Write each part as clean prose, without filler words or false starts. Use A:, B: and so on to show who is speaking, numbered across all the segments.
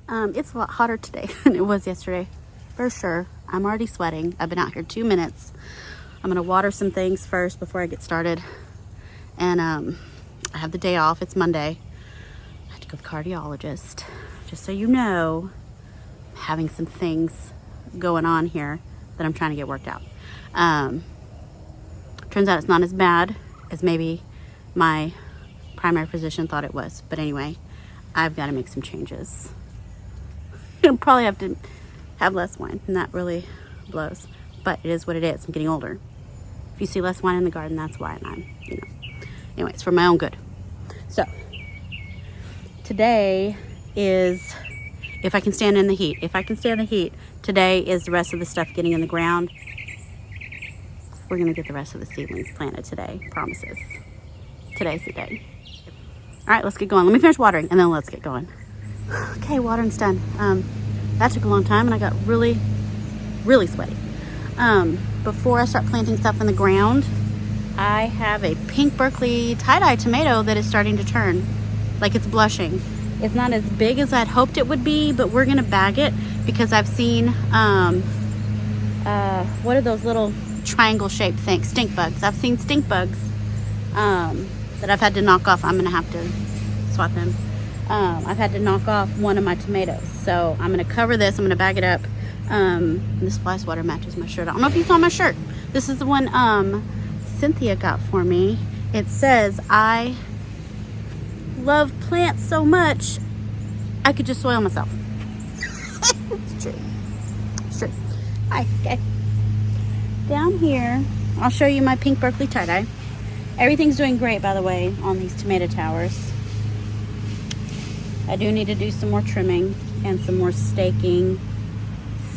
A: It's a lot hotter today than it was yesterday, for sure. I'm already sweating. I've been out here 2 minutes. I'm gonna water some things first before I get started. And I have the day off. It's Monday. I have to go to the cardiologist. Just so you know, I'm having some things going on here that I'm trying to get worked out. Turns out it's not as bad as maybe my primary physician thought it was. But anyway, I've got to make some changes. I'll probably have to have less wine, and that really blows. But it is what it is. I'm getting older. If you see less wine in the garden, that's why. And I'm, anyway, it's for my own good. So today is, if I can stand in the heat. If I can stand the heat, today is the rest of the stuff getting in the ground. We're gonna get the rest of the seedlings planted today. Promises. Today's the day. All right, let's get going. Let me finish watering, and then let's get going. Okay, watering's done. That took a long time, and I got really, really sweaty. Before I start planting stuff in the ground, I have a pink Berkeley tie-dye tomato that is starting to turn, like it's blushing. It's not as big as I'd hoped it would be, but we're gonna bag it because I've seen, what are those little triangle-shaped things? Stink bugs. I've seen stink bugs that I've had to knock off. I'm gonna have to swat them. I've had to knock off one of my tomatoes. So I'm gonna cover this, I'm gonna bag it up. This fly swatter matches my shirt. I don't know if you saw my shirt. This is the one Cynthia got for me. It says, I love plants so much, I could just soil myself. It's true. It's true. Hi, okay. Down here, I'll show you my pink Berkeley tie-dye. Everything's doing great, by the way, on these tomato towers. I do need to do some more trimming and some more staking.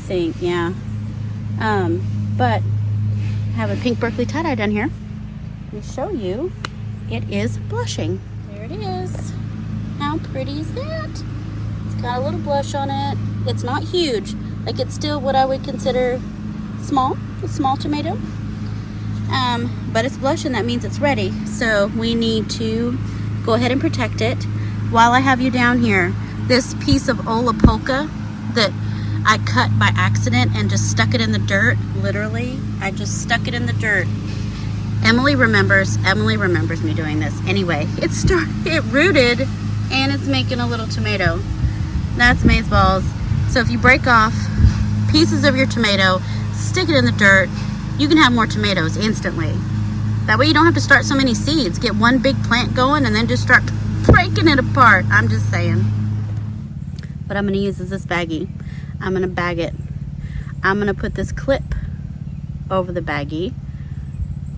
A: Yeah. But I have a pink Berkeley tie-dye down here. Let me show you. It is blushing. There it is. How pretty is that? It's got a little blush on it. It's not huge. Like, it's still what I would consider small, a small tomato. But it's blushing. That means it's ready. So we need to go ahead and protect it. While I have you down here, this piece of Ola Polka that I cut by accident and just stuck it in the dirt, literally, I just stuck it in the dirt. Emily remembers me doing this. Anyway, it rooted and it's making a little tomato. That's maize balls. So if you break off pieces of your tomato, stick it in the dirt, you can have more tomatoes instantly. That way you don't have to start so many seeds. Get one big plant going and then just start breaking it apart. I'm just saying. What I'm gonna use is this baggie. I'm gonna bag it. I'm gonna put this clip over the baggie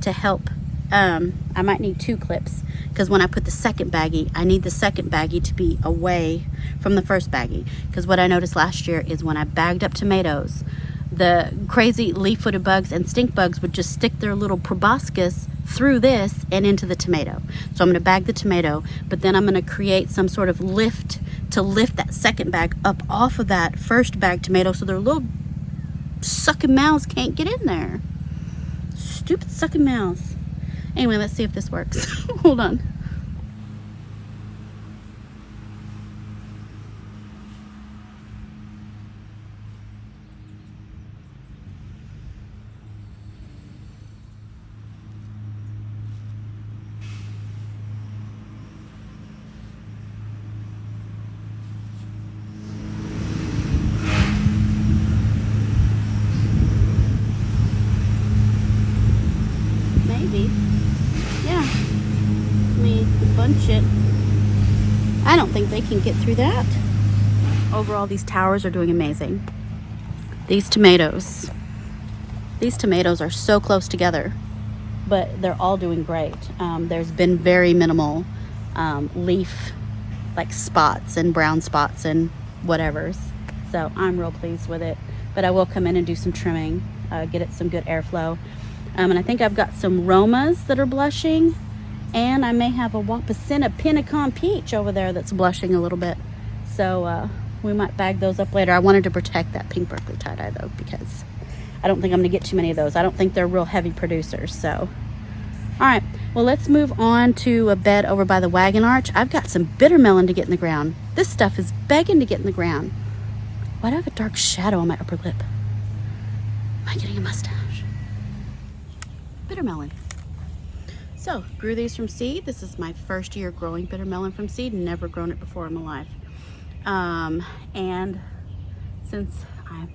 A: to help. I might need 2 clips because when I put the second baggie, I need the second baggie to be away from the first baggie. Because what I noticed last year is when I bagged up tomatoes, the crazy leaf-footed bugs and stink bugs would just stick their little proboscis through this and into the tomato. So I'm gonna bag the tomato, but then I'm gonna create some sort of lift to lift that second bag up off of that first bag tomato so their little sucking mouths can't get in there. Stupid sucking mouths. Anyway, let's see if this works. Hold on. Yeah, let me bunch it. I don't think they can get through that. Overall, these towers are doing amazing. These tomatoes are so close together, but they're all doing great. There's been very minimal leaf like spots and brown spots and whatevers. So I'm real pleased with it, but I will come in and do some trimming, get it some good airflow. And I think I've got some Romas that are blushing, and I may have a Wapasina Pinnacon Peach over there that's blushing a little bit. So we might bag those up later. I wanted to protect that pink Berkeley tie-dye though, because I don't think I'm gonna get too many of those. I don't think they're real heavy producers. So, all right, well, let's move on to a bed over by the wagon arch. I've got some bitter melon to get in the ground. This stuff is begging to get in the ground. Why do I have a dark shadow on my upper lip? Am I getting a mustache? Bitter melon. So, grew these from seed. This is my first year growing bitter melon from seed. Never grown it before in my life. And since I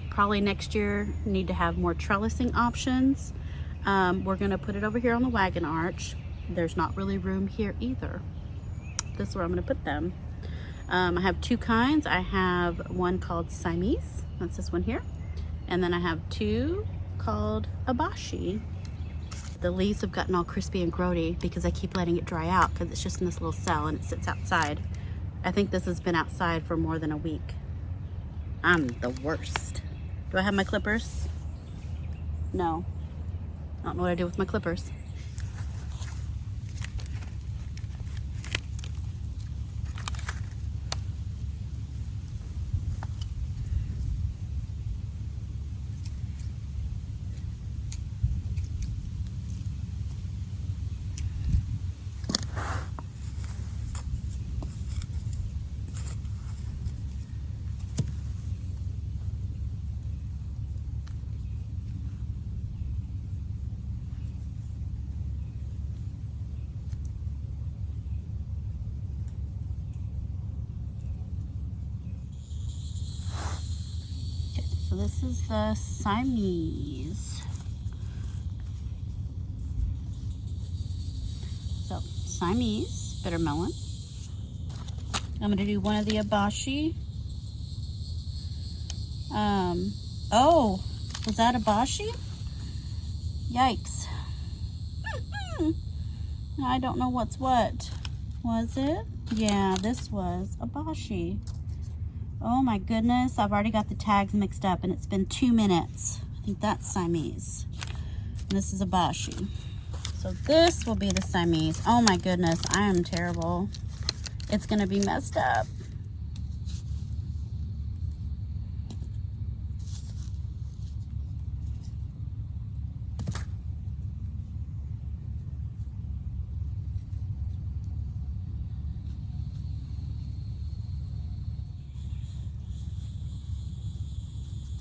A: probably next year, need to have more trellising options, we're gonna put it over here on the wagon arch. There's not really room here either. This is where I'm gonna put them. I have two kinds. I have one called Siamese, that's this one here. And then I have two called Abashi. The leaves have gotten all crispy and grody because I keep letting it dry out because it's just in this little cell and it sits outside. I think this has been outside for more than a week. I'm the worst. Do I have my clippers? No. I don't know what I did with my clippers. So this is the Siamese. So Siamese bitter melon. I'm gonna do one of the Abashi. Oh, was that Abashi? Yikes. I don't know what's what. Was it? Yeah, this was Abashi. Oh my goodness, I've already got the tags mixed up and it's been 2 minutes. I think that's Siamese. And this is Abashi. So this will be the Siamese. Oh my goodness, I am terrible. It's gonna be messed up.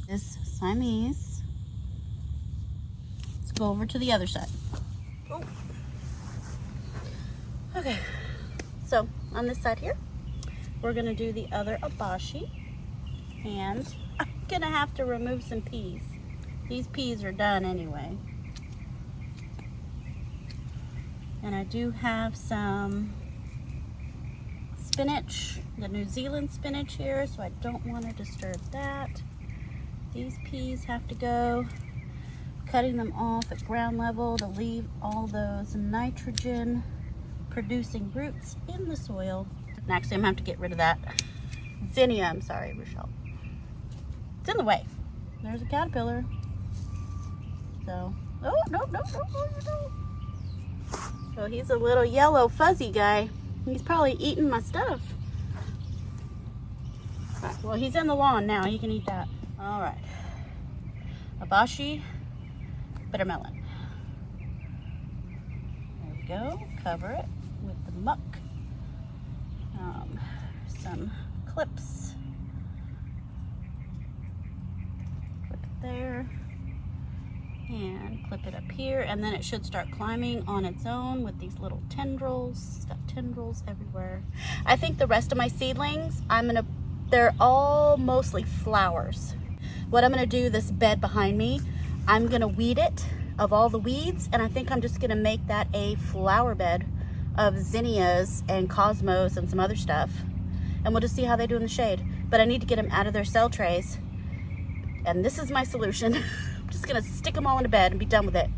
A: This Siamese. Let's go over to the other side. Oh. Okay, so on this side here, we're gonna do the other Abashi, and I'm gonna have to remove some peas. These peas are done anyway. And I do have some spinach, the New Zealand spinach here, so I don't want to disturb that. These peas have to go. Cutting them off at ground level to leave all those nitrogen producing roots in the soil. And actually, I'm gonna have to get rid of that zinnia. I'm sorry, Rochelle. It's in the way. There's a caterpillar. So, oh, no, no, no, no, no. So he's a little yellow fuzzy guy. He's probably eating my stuff. Right, well, he's in the lawn now. He can eat that. All right. Abashi bitter melon. There we go. Cover it with the muck. Some clips. Clip it there. And clip it up here. And then it should start climbing on its own with these little tendrils. It's got tendrils everywhere. I think the rest of my seedlings, they're all mostly flowers. What I'm gonna do, this bed behind me, I'm gonna weed it of all the weeds, and I think I'm just gonna make that a flower bed of zinnias and cosmos and some other stuff. And we'll just see how they do in the shade. But I need to get them out of their cell trays. And this is my solution. I'm just gonna stick them all in a bed and be done with it.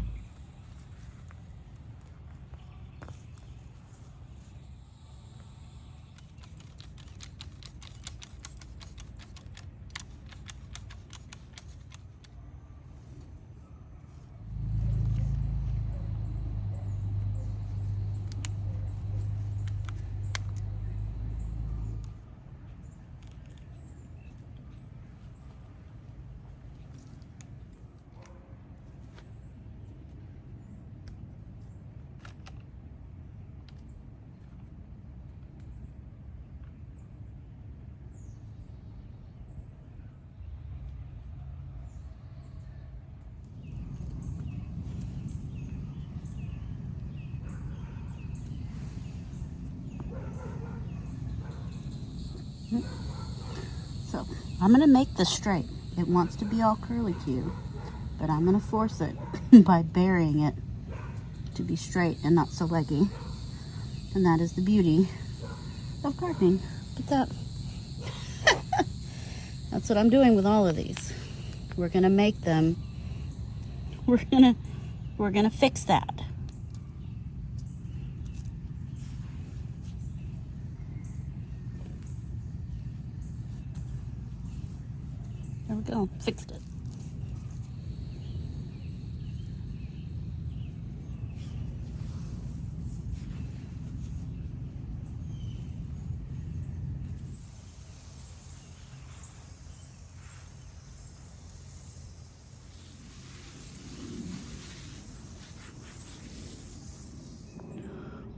A: I'm gonna make this straight. It wants to be all curly Q, but I'm gonna force it by burying it to be straight and not so leggy. And that is the beauty of gardening. Look at that. That's what I'm doing with all of these. We're gonna make them, we're gonna fix that. There we go, fixed it.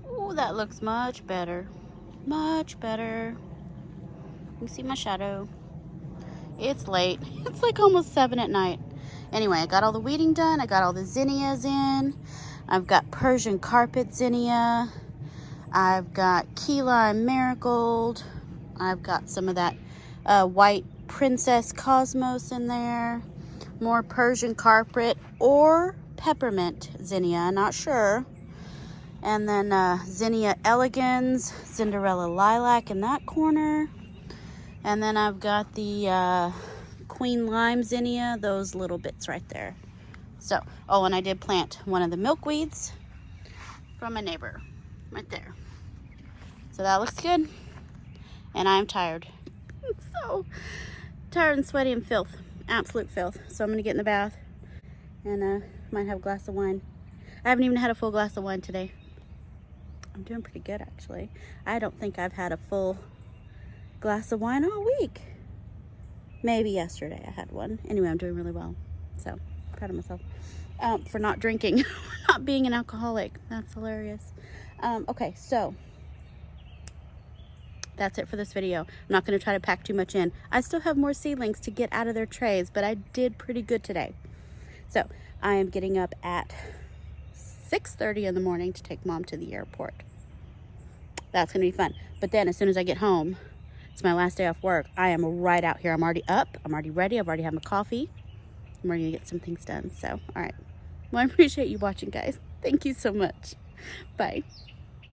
A: Oh, that looks much better. Much better. You see my shadow. It's late. It's like almost 7 at night. Anyway, I got all the weeding done. I got all the zinnias in. I've got Persian carpet zinnia. I've got key lime marigold. I've got some of that white princess cosmos in there. More Persian carpet or peppermint zinnia, not sure. And then zinnia elegans, Cinderella lilac in that corner. And then I've got the queen lime zinnia, those little bits right there. So, oh, and I did plant one of the milkweeds from a neighbor right there. So that looks good. And I'm tired. I'm so tired and sweaty and filth. Absolute filth. So I'm going to get in the bath and might have a glass of wine. I haven't even had a full glass of wine today. I'm doing pretty good, actually. I don't think I've had a full glass of wine all week. Maybe yesterday I had one. Anyway, I'm doing really well. So, proud of myself for not drinking, not being an alcoholic. That's hilarious. Okay, so that's it for this video. I'm not going to try to pack too much in. I still have more seedlings to get out of their trays, but I did pretty good today. So, I am getting up at 6:30 in the morning to take Mom to the airport. That's going to be fun. But then as soon as I get home, it's my last day off work. I am right out here. I'm already up. I'm already ready. I've already had my coffee. I'm ready to get some things done. So, all right. Well, I appreciate you watching, guys. Thank you so much. Bye.